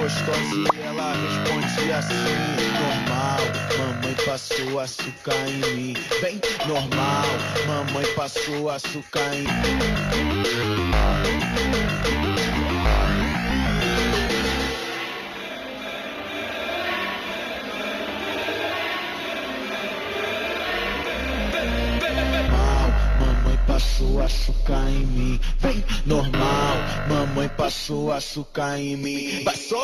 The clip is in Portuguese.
gostosa e ela responde assim: normal, mamãe passou açúcar em mim. Bem normal, mamãe passou açúcar em mim. Mamãe passou açúcar em mim. Bem normal, mamãe passou açúcar em mim. Passou.